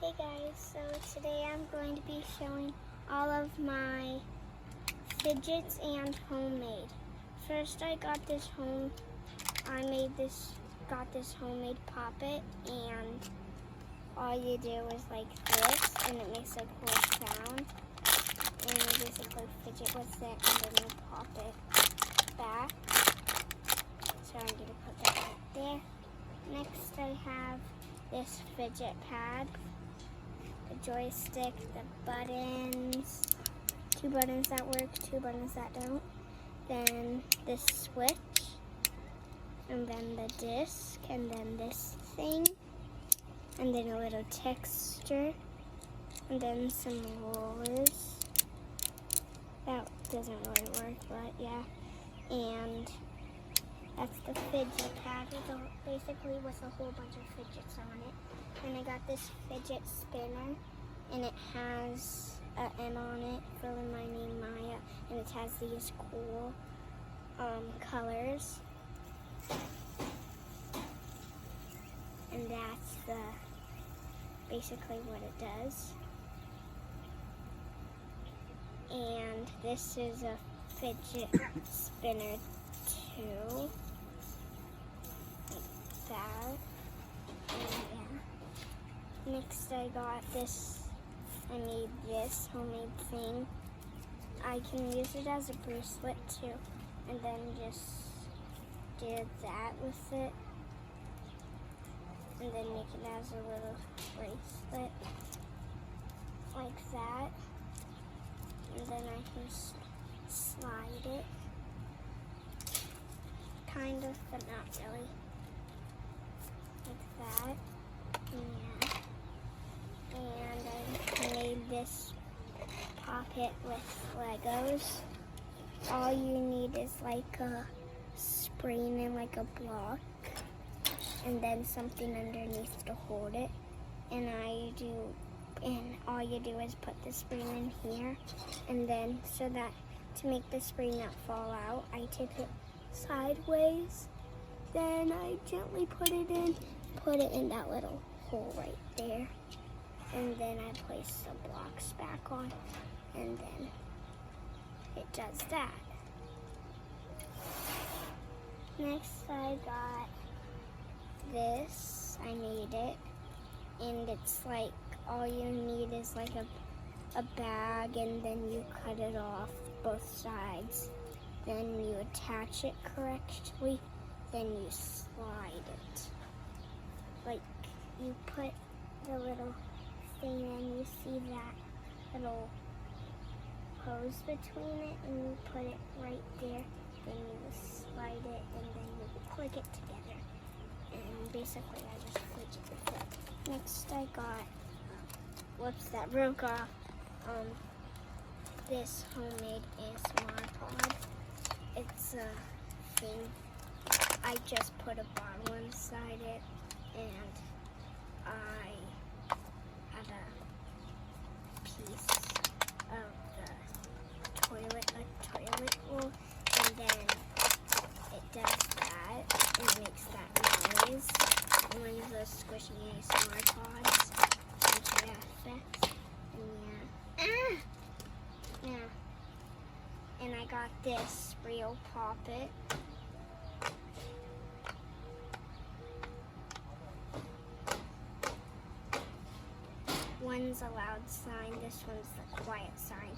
Hey guys, so today I'm going to be showing all of my fidgets and homemade. First I got this homemade puppet, and all you do is like this and it makes a cool sound. And you basically fidget with it and then you pop it back. So I'm going to put that right there. Next I have this fidget pad, the joystick, the buttons, 2 buttons that work, 2 buttons that don't, then this switch, and then the disc, and then this thing, and then a little texture, and then some rollers. That doesn't really work, but yeah. And that's the fidget pad, basically with a whole bunch of fidgets on it. And I got this fidget spinner, and it has an M on it for my name Maya, and it has these cool colors. And that's basically what it does. And this is a fidget spinner too. That. And yeah. Next I got this, I made this homemade thing. I can use it as a bracelet too, and then just do that with it, and then make it as a little bracelet, like that, and then I can slide it, kind of, but not really. Like that, yeah. And I made this pocket with Legos. All you need is like a spring and like a block, and then something underneath to hold it. And all you do is put the spring in here, and then so that to make the spring not fall out, I tip it sideways. Then I gently put it in that little hole right there. And then I place the blocks back on, and then it does that. Next I got this. I made it, and it's like all you need is like a bag, and then you cut it off both sides. Then you attach it correctly. Then you slide it. Like you put the little thing in, you see that little hose between it, and you put it right there. Then you slide it, and then you click it together. And basically I just fidget with it. Next I got, whoops, that broke off, this homemade ASMR pod. It's a thing. I just put a bottle inside it, and I had a piece of the toilet roll, and then it does that, and it makes that noise. And one of those squishy ASMR pods, which I effects, and yeah. And I got this real poppet. One's a loud sign, this one's the quiet sign.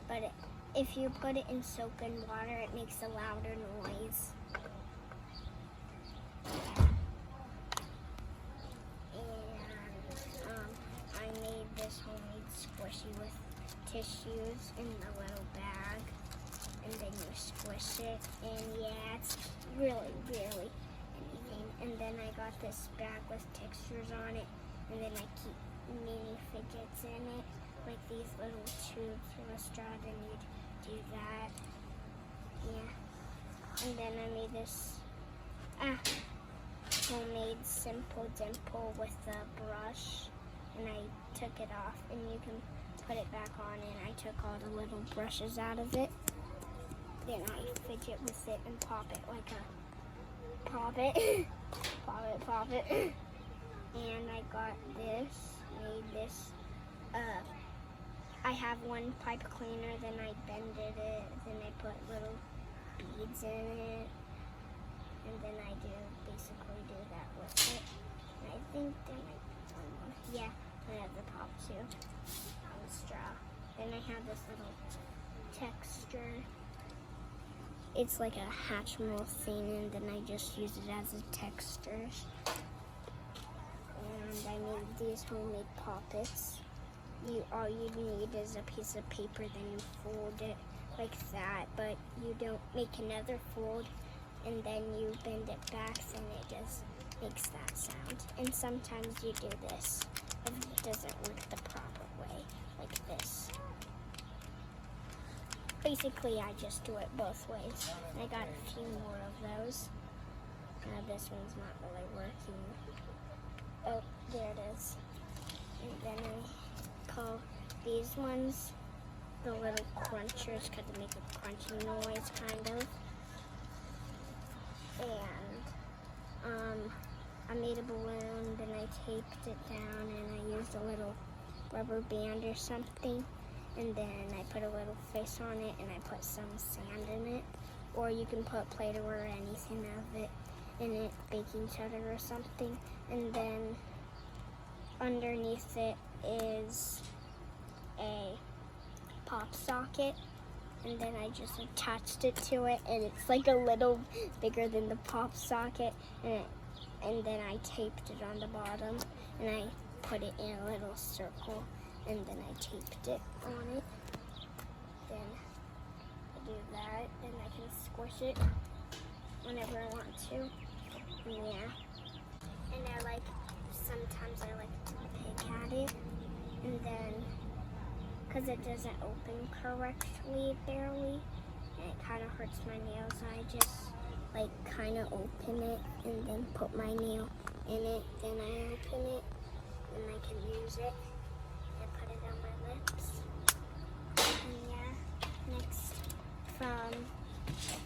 But if you put it in soap and water, it makes a louder noise. And I made this homemade squishy with tissues in the little bag. And then you squish it, and yeah, it's really, really anything. And then I got this bag with textures on it, and then I keep mini fidgets in it, like these little tubes from a straw, then you'd do that. Yeah. And then I made this homemade simple dimple with a brush, and I took it off, and you can put it back on, and I took all the little brushes out of it. Then I fidget with it and pop it like a pop it. And I got this, made this have one pipe cleaner, then I bended it, then I put little beads in it, and then I basically do that with it. And I think there might be one more. Yeah, I have the top too on the straw. Then I have this little texture. It's like a Hatchimal thing, and then I just use it as a texture. And I made these homemade poppets. All you need is a piece of paper, then you fold it like that, but you don't make another fold, and then you bend it back, and it just makes that sound. And sometimes you do this if it doesn't work the proper way, like this. Basically, I just do it both ways. And I got a few more of those. This one's not really working. Oh, there it is. And then I call these ones the little crunchers because they make a crunchy noise, kind of. And I made a balloon, then I taped it down, and I used a little rubber band or something. And then I put a little face on it, and I put some sand in it. Or you can put Play-Doh or anything of it in it, baking soda or something. And then underneath it is a pop socket. And then I just attached it to it, and it's like a little bigger than the pop socket. And then I taped it on the bottom, and I put it in a little circle. And then I taped it on it. Then I do that, and I can squish it whenever I want to. And yeah. And sometimes I like to pick at it. And then, because it doesn't open correctly, barely, and it kind of hurts my nails, I just kind of open it and then put my nail in it. Then I open it, and I can use it. Put it on my lips. And yeah, next from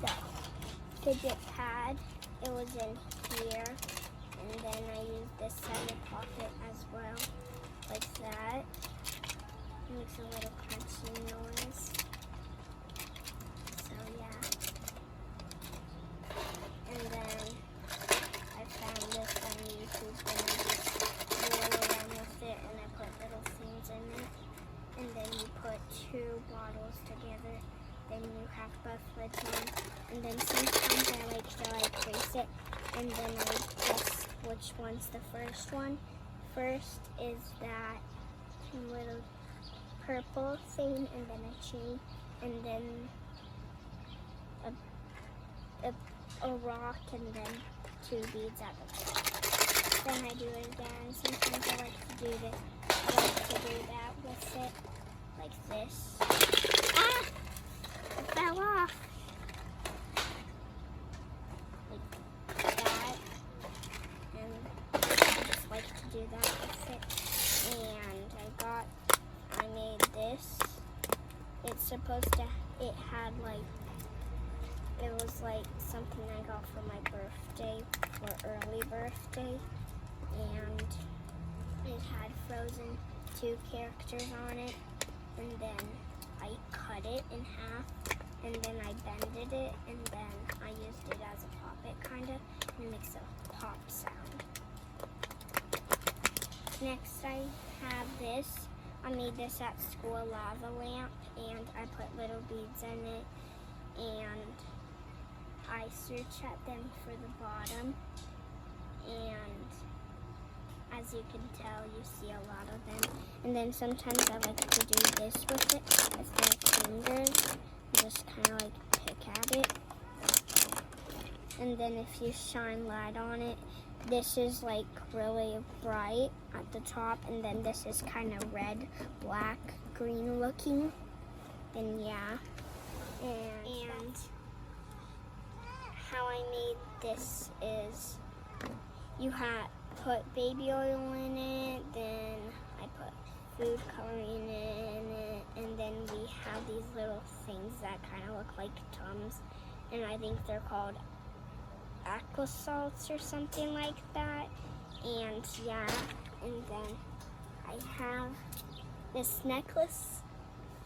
the fidget pad, it was in here. And then I used this side pocket as well, like that. It makes a little crunchy noise. So yeah. And then I found this on YouTube, and I just roll around with it, and I put little things in it. And then you put two bottles together. Then you have both lids on. And then sometimes I like to trace it, and then I guess which one's the first one. First is that little purple thing, and then a chain, and then a rock, and then two beads at the top. Then I do it again. Sometimes I like to do that with it, like this. Ah! It fell off. Like that. And I just like to do that with it. And I made this. It's supposed to, it was something I got for my birthday, or early birthday. And it had Frozen 2 characters on it. And then I cut it in half, and then I bended it, and then I used it as a poppet, kind of, and it makes a pop sound. Next I have this. I made this at school, a lava lamp, and I put little beads in it, and I search at them for the bottom, and as you can tell, you see a lot of them. And then sometimes I like to do this with it, with my fingers, just kind of pick at it. And then if you shine light on it, this is really bright at the top, and then this is kind of red, black, green looking. And yeah, and how I made this is you put baby oil in it, then I put food coloring in it, and then we have these little things that kind of look like Tums, and I think they're called aqua salts or something like that. And yeah, and then I have this necklace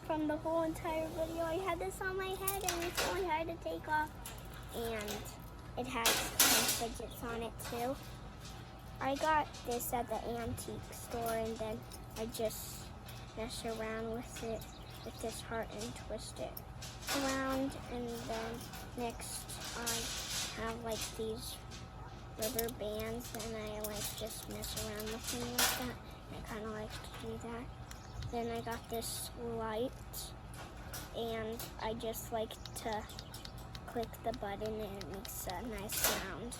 from the whole entire video. I had this on my head and it's really hard to take off. And it has some fidgets on it too. I got this at the antique store and then I just mess around with it with this heart and twist it around. And then next I have like these rubber bands and I like just mess around with them like that. I kind of like to do that. Then I got this light and I just like to click the button and it makes a nice sound.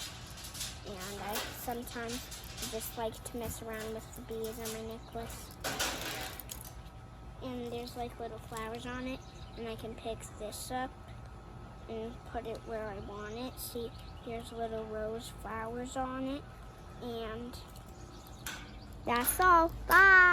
And I sometimes just like to mess around with the beads on my necklace. And there's like little flowers on it and I can pick this up and put it where I want it. See, here's little rose flowers on it. And that's all. Bye!